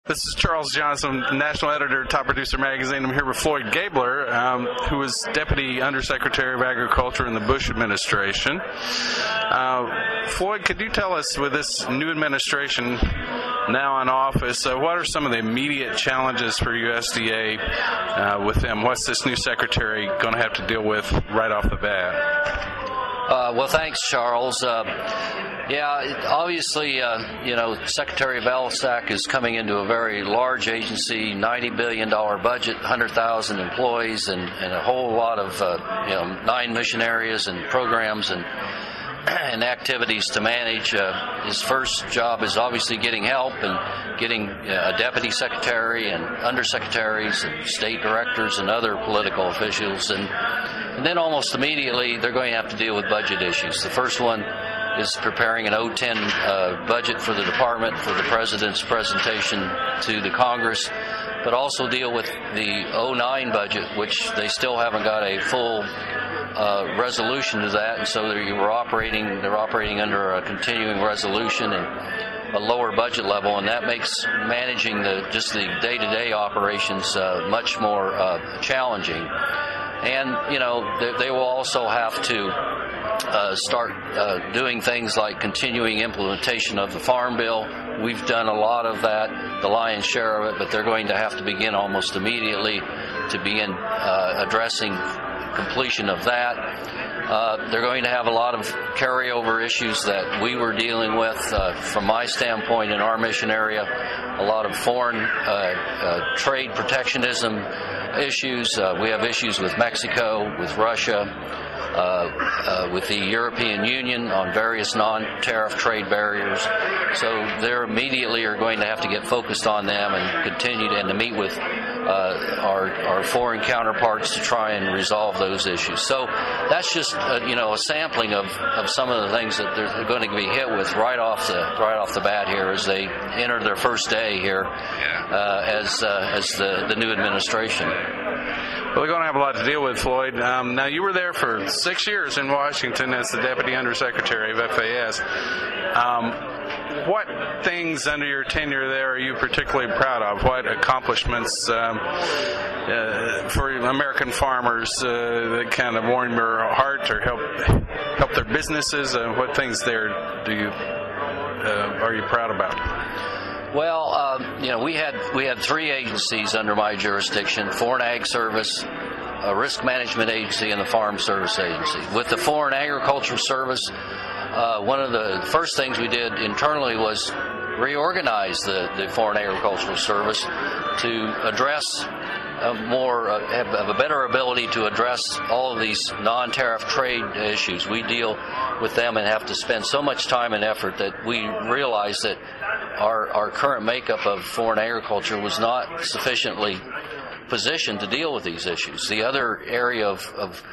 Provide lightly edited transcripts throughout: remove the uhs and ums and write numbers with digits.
This is Charles Johnson, National Editor of Top Producer Magazine. I'm here with Floyd Gaibler, who was Deputy Undersecretary of Agriculture in the Bush administration. Floyd, could you tell us, with this new administration now in office, what are some of the immediate challenges for USDA with them? What's this new secretary going to have to deal with right off the bat? Well, thanks, Charles. Obviously, Secretary Velsack is coming into a very large agency, $90 billion budget, 100,000 employees, and a whole lot of, 9 mission areas and programs and activities to manage. His first job is obviously getting help and getting a deputy secretary and undersecretaries and state directors and other political officials. And then almost immediately they're going to have to deal with budget issues. The first one is preparing an 010 budget for the department for the President's presentation to the Congress, but also deal with the 09 budget, which they still haven't got a full resolution to that, and so they're operating under a continuing resolution and a lower budget level, and that makes managing the day-to-day operations much more challenging. And they will also have to start doing things like continuing implementation of the Farm Bill. We've done a lot of that, the lion's share of it, but they're going to have to begin almost immediately to begin addressing completion of that. They're going to have a lot of carryover issues that we were dealing with from my standpoint in our mission area, a lot of foreign trade protectionism issues. We have issues with Mexico, with Russia, with the European Union on various non-tariff trade barriers. So they immediately are going to have to get focused on them and continue to meet with our foreign counterparts to try and resolve those issues. So that's just a sampling of some of the things that they're going to be hit with right off the bat here as they enter their first day here as the new administration. Well, they're going to have a lot to deal with, Floyd. Now, you were there for 6 years in Washington as the Deputy Undersecretary of FAS. What things under your tenure there are you particularly proud of? What accomplishments for American farmers that kind of warm your heart or help their businesses? What things there are you proud about? Well, we had 3 agencies under my jurisdiction: Foreign Ag Service, a Risk Management Agency, and the Farm Service Agency. With the Foreign Agricultural Service, one of the first things we did internally was reorganize the Foreign Agricultural Service to address have a better ability to address all of these non-tariff trade issues. We deal with them and have to spend so much time and effort that we realize that our current makeup of foreign agriculture was not sufficiently positioned to deal with these issues. The other area of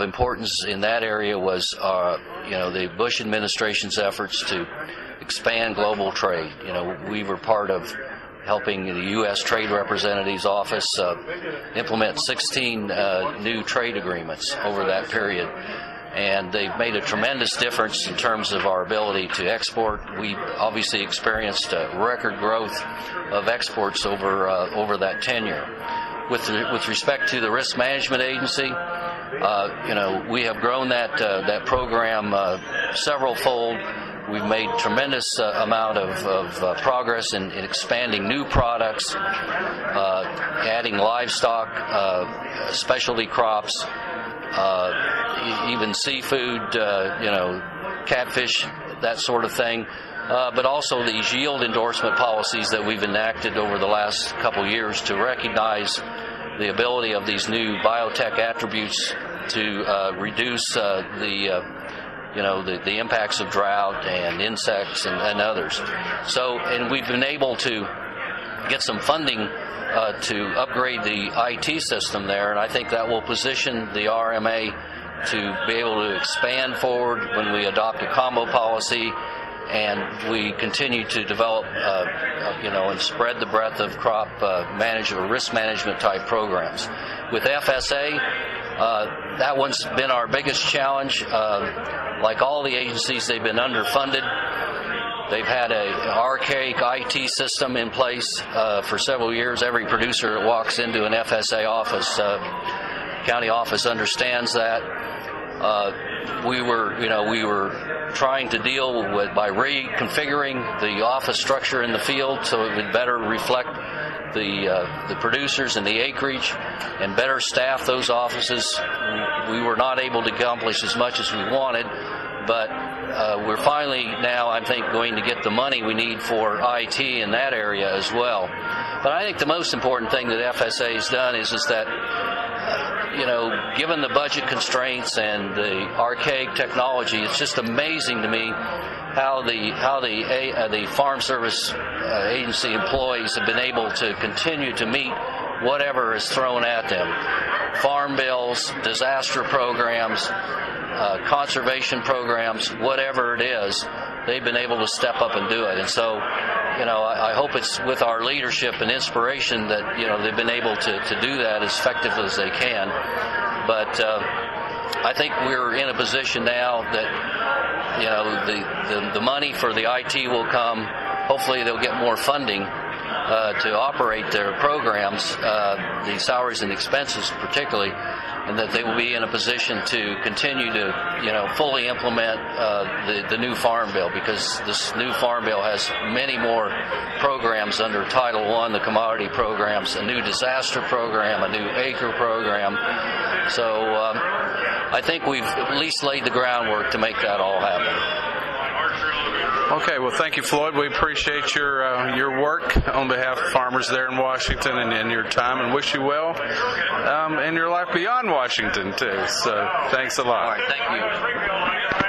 importance in that area was the Bush administration's efforts to expand global trade. We were part of helping the U.S. Trade Representative's Office implement 16 new trade agreements over that period. And they've made a tremendous difference in terms of our ability to export. We obviously experienced record growth of exports over that tenure. With respect to the Risk Management Agency, we have grown that program several-fold. We've made tremendous amount of progress in expanding new products, adding livestock, specialty crops, even seafood, catfish, that sort of thing. But also these yield endorsement policies that we've enacted over the last couple years to recognize the ability of these new biotech attributes to reduce the impacts of drought and insects and others. And we've been able to get some funding to upgrade the IT system there, and I think that will position the RMA to be able to expand forward when we adopt a combo policy and we continue to develop, and spread the breadth of crop management, risk management type programs. With FSA, that one's been our biggest challenge. Like all the agencies, they've been underfunded. They've had an archaic IT system in place for several years. Every producer that walks into an FSA office, county office, understands that. We were trying to deal with by reconfiguring the office structure in the field so it would better reflect the producers and the acreage and better staff those offices. We were not able to accomplish as much as we wanted, but we're finally now, I think, going to get the money we need for IT in that area as well. But I think the most important thing that FSA has done is that given the budget constraints and the archaic technology, it's just amazing to me how the Farm Service Agency employees have been able to continue to meet whatever is thrown at them. Farm bills, disaster programs, conservation programs, whatever it is, they've been able to step up and do it. And so, I hope it's with our leadership and inspiration that, they've been able to do that as effectively as they can. But I think we're in a position now that, the money for the IT will come. Hopefully they'll get more funding to operate their programs, the salaries and expenses particularly, and that they will be in a position to continue to, fully implement the new Farm Bill, because this new Farm Bill has many more programs under Title I, the commodity programs, a new disaster program, a new acre program. So I think we've at least laid the groundwork to make that all happen. Okay, well, thank you, Floyd. We appreciate your work on behalf of farmers there in Washington and your time, and wish you well in your life beyond Washington, too. So thanks a lot. All right, thank you.